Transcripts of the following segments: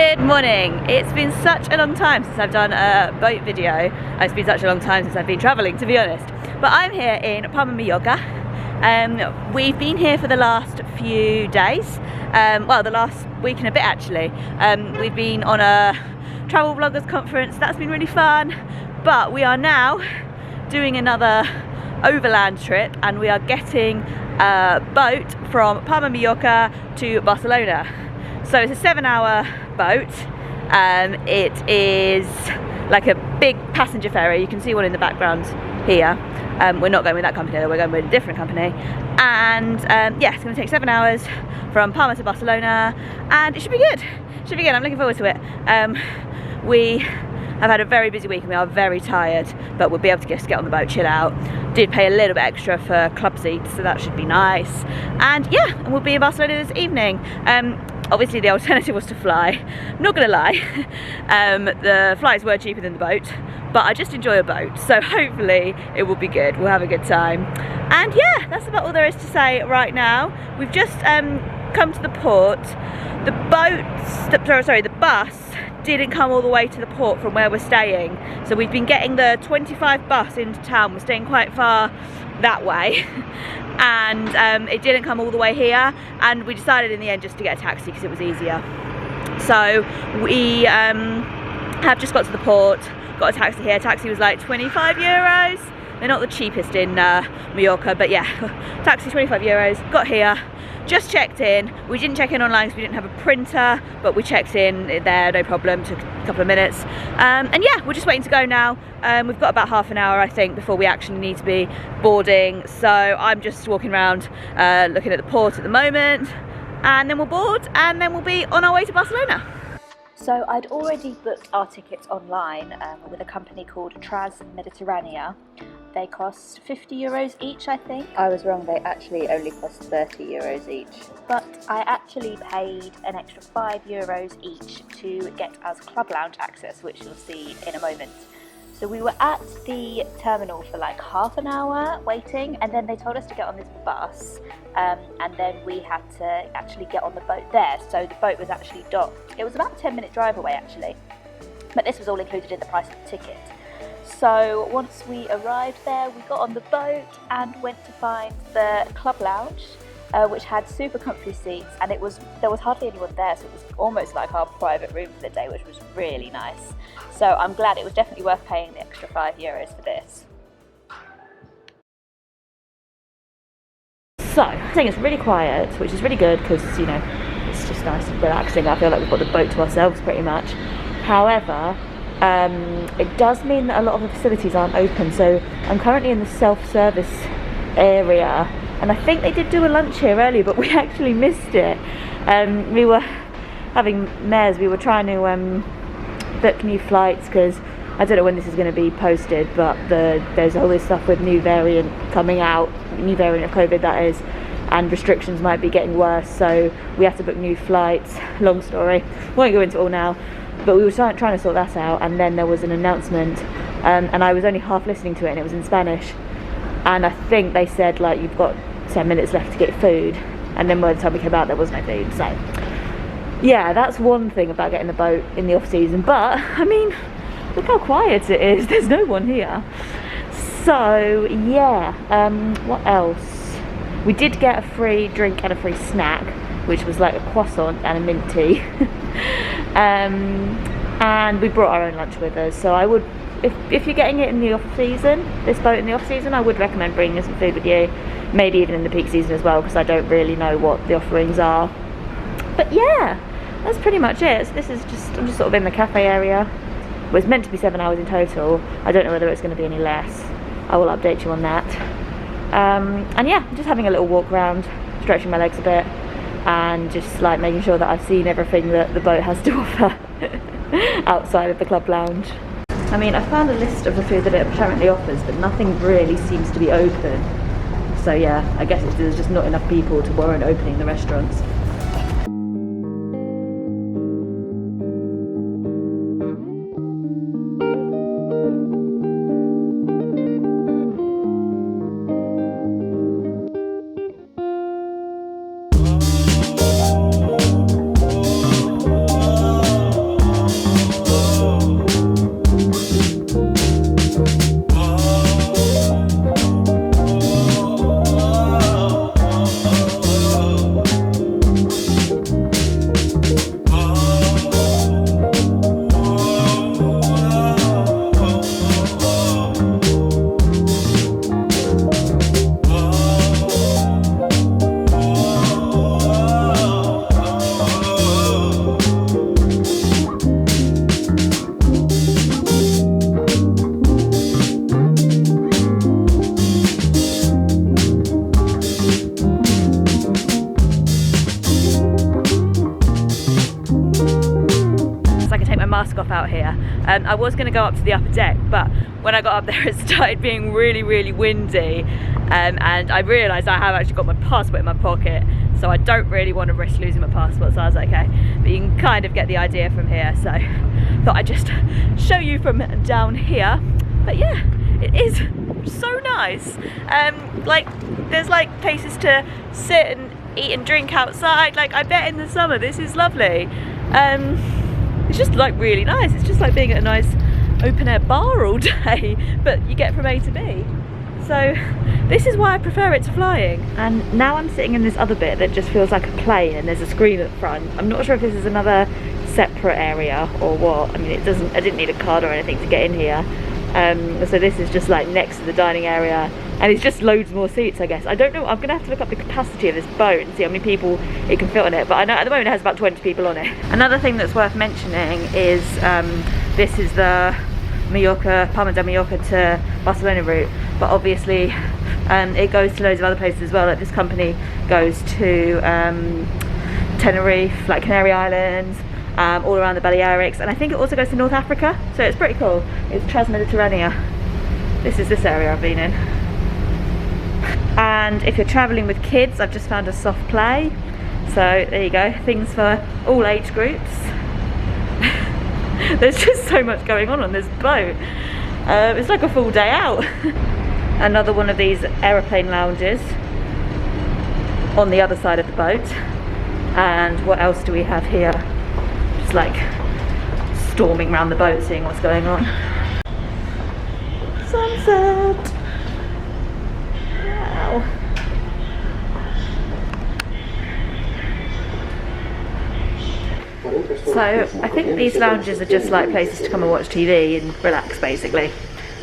Good morning. It's been such a long time since I've done a boat video. It's been such a long time since I've been travelling, to be honest. But I'm here in Palma de Mallorca. We've been here for the last few days. Well, the last week and a bit actually. We've been on a travel vloggers conference. That's been really fun. But we are now doing another overland trip, and we are getting a boat from Palma de Mallorca to Barcelona. So it's a 7-hour boat. It is like a big passenger ferry. You can see one in the background here. We're not going with that company though, we're going with a different company. And yeah, it's going to take 7 hours from Palma to Barcelona, and it should be good. Should be good, I'm looking forward to it. We have had a very busy week and we are very tired, but we'll be able to just get on the boat, chill out. Did pay a little bit extra for club seats, so that should be nice. And yeah, and we'll be in Barcelona this evening. Obviously the alternative was to fly. Not gonna lie, the flights were cheaper than the boat, but I just enjoy a boat, so hopefully it will be good. We'll have a good time. And yeah, that's about all there is to say right now. We've just come to the port. The bus didn't come all the way to the port from where we're staying, so we've been getting the 25 bus into town. We're staying quite far that way. And it didn't come all the way here, and we decided in the end just to get a taxi because it was easier. So we have just got to the port, got a taxi here. Taxi was like 25 euros. They're not the cheapest in Mallorca, but yeah, taxi 25 euros. Got here, just checked in. We didn't check in online because we didn't have a printer, but we checked in there, no problem. Took a couple of minutes. And yeah, we're just waiting to go now. We've got about half an hour, I think, before we actually need to be boarding. So I'm just walking around looking at the port at the moment, and then we'll board, and then we'll be on our way to Barcelona. So I'd already booked our tickets online with a company called Mediterranea. They cost 50 euros each, I think. I was wrong, they actually only cost 30 euros each. But I actually paid an extra 5 euros each to get us club lounge access, which you'll see in a moment. So we were at the terminal for like half an hour waiting, and then they told us to get on this bus, and then we had to actually get on the boat there. So the boat was actually docked. It was about a 10-minute drive away actually, but this was all included in the price of the ticket. So once we arrived there, we got on the boat and went to find the club lounge, which had super comfy seats, and there was hardly anyone there, so it was almost like our private room for the day, which was really nice. So I'm glad. It was definitely worth paying the extra 5 euros for this. So I think it's really quiet, which is really good because, you know, it's just nice and relaxing. I feel like we've got the boat to ourselves pretty much. However, it does mean that a lot of the facilities aren't open. So I'm currently in the self-service area, and I think they did do a lunch here earlier, but we actually missed it. We were having mares, we were trying to book new flights because I don't know when this is going to be posted, but there's all this stuff with new variant coming out, new variant of COVID that is, and restrictions might be getting worse, so we have to book new flights. Long story, won't go into it all now, but we were trying to sort that out, and then there was an announcement, and I was only half listening to it, and it was in Spanish, and I think they said like you've got 10 minutes left to get food, and then by the time we came out there was no food. So yeah, that's one thing about getting the boat in the off season, but I mean, look how quiet it is. There's no one here. So yeah, what else? We did get a free drink and a free snack, which was like a croissant and a mint tea. And we brought our own lunch with us. So I would, if you're getting it in the off season, this boat in the off season, I would recommend bringing some food with you, maybe even in the peak season as well, because I don't really know what the offerings are. But yeah, that's pretty much it. So this is just, I'm just sort of in the cafe area. It was meant to be 7 hours in total. I don't know whether it's going to be any less. I will update you on that. And yeah, just having a little walk around, stretching my legs a bit, and just like making sure that I've seen everything that the boat has to offer outside of the club lounge. I mean, I found a list of the food that it apparently offers, but nothing really seems to be open. So yeah, I guess there's just not enough people to warrant opening the restaurants. mask off out here. I was going to go up to the upper deck, but when I got up there it started being really, really windy, and I realised I have actually got my passport in my pocket, so I don't really want to risk losing my passport, so I was like, okay, but you can kind of get the idea from here, so thought I'd just show you from down here. But yeah, it is so nice. Like, there's like places to sit and eat and drink outside. Like, I bet in the summer this is lovely. It's just like really nice. It's just like being at a nice open air bar all day, but you get from A to B. So this is why I prefer it to flying. And now I'm sitting in this other bit that just feels like a plane, and there's a screen at the front. I'm not sure if this is another separate area or what. I mean, it doesn't, I didn't need a card or anything to get in here. So this is just like next to the dining area, and it's just loads more seats, I guess. I don't know, I'm gonna have to look up the capacity of this boat and see how many people it can fit on it, but I know at the moment it has about 20 people on it. Another thing that's worth mentioning is this is the Mallorca, Palma de Mallorca to Barcelona route, but obviously it goes to loads of other places as well. Like, this company goes to Tenerife, like Canary Islands, all around the Balearics, and I think it also goes to North Africa, so it's pretty cool. It's Trans-Mediterranean. This is this area I've been in. And if you're travelling with kids, I've just found a soft play, so there you go, things for all age groups. There's just so much going on this boat. It's like a full day out. Another one of these aeroplane lounges on the other side of the boat. And what else do we have here? Just like storming around the boat, seeing what's going on. Sunset. Wow. So I think these lounges are just like places to come and watch TV and relax, basically.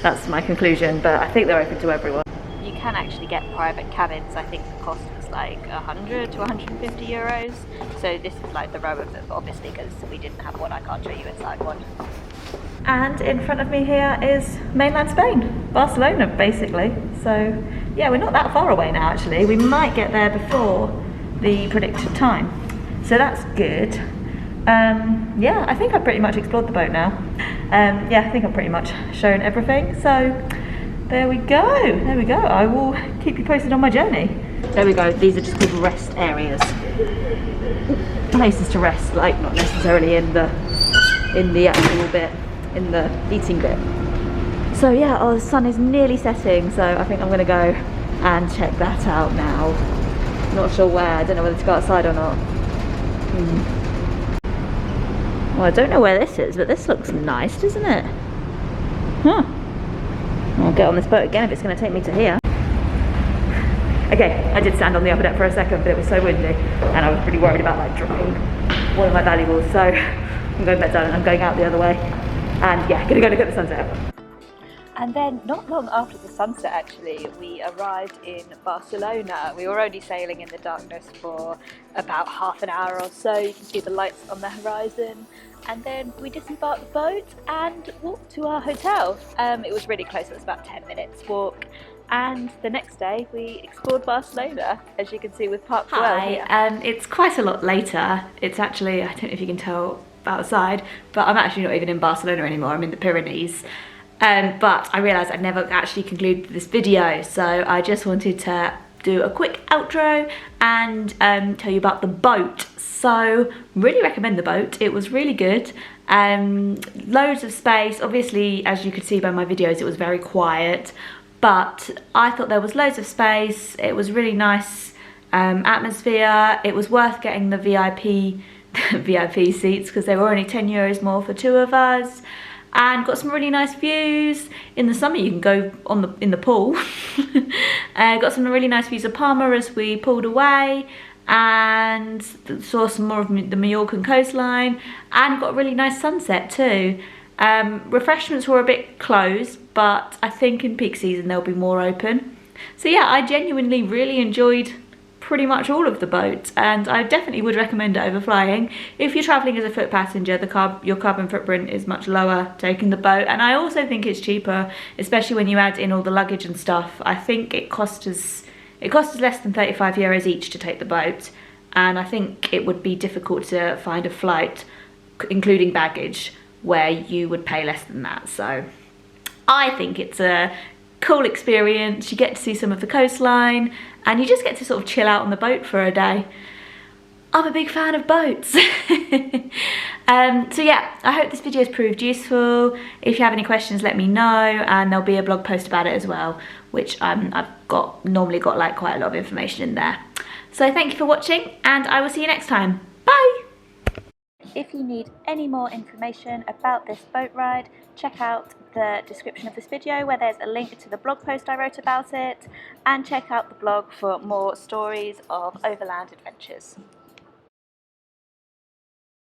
That's my conclusion, but I think they're open to everyone. You can actually get private cabins. I think the cost was like 100 to 150 euros. So this is like the row of them, obviously, because we didn't have one. I can't show you inside one. And in front of me here is mainland Spain, Barcelona, basically. So yeah, we're not that far away now, actually. We might get there before the predicted time, so that's good. Yeah, I think I've pretty much explored the boat now. Yeah, I think I've pretty much shown everything, so there we go, there we go. I will keep you posted on my journey. There we go, these are just called rest areas. Places to rest, like not necessarily in the actual bit, in the eating bit. So yeah, oh, the sun is nearly setting, so I think I'm gonna go and check that out now. Not sure where, I don't know whether to go outside or not. Well, I don't know where this is, but this looks nice, doesn't it? Huh. I'll get on this boat again if it's going to take me to here. Okay, I did stand on the upper deck for a second, but it was so windy, and I was pretty worried about like dropping one of my valuables, so I'm going back down and I'm going out the other way. And yeah, gonna go look at the sunset. And then not long after the sunset, actually, we arrived in Barcelona. We were only sailing in the darkness for about half an hour or so. You can see the lights on the horizon. And then we disembarked the boat and walked to our hotel. It was really close, it was about 10 minutes walk. And the next day we explored Barcelona, as you can see with Park Well here. It's quite a lot later. It's actually, I don't know if you can tell outside, but I'm actually not even in Barcelona anymore, I'm in the Pyrenees. But I realised I'd never actually concluded this video, so I just wanted to do a quick outro and tell you about the boat. So really recommend the boat, it was really good. Loads of space, obviously as you could see by my videos it was very quiet, but I thought there was loads of space. It was really nice atmosphere. It was worth getting the VIP seats because they were only 10 euros more for two of us. And got some really nice views. In the summer you can go in the pool. Got some really nice views of Palma as we pulled away, and saw some more of the Mallorcan coastline, and got a really nice sunset too. Refreshments were a bit closed, but I think in peak season they'll be more open. So yeah, I genuinely really enjoyed pretty much all of the boat, and I definitely would recommend it over flying. If you're travelling as a foot passenger, your carbon footprint is much lower taking the boat, and I also think it's cheaper, especially when you add in all the luggage and stuff. I think it cost us less than 35 euros each to take the boat, and I think it would be difficult to find a flight, including baggage, where you would pay less than that. So I think it's a cool experience. You get to see some of the coastline and you just get to sort of chill out on the boat for a day. I'm a big fan of boats. So yeah, I hope this video has proved useful. If you have any questions, let me know, and there'll be a blog post about it as well, which I've normally got like quite a lot of information in there. So thank you for watching, and I will see you next time. Bye! If you need any more information about this boat ride, check out the description of this video where there's a link to the blog post I wrote about it, and check out the blog for more stories of overland adventures.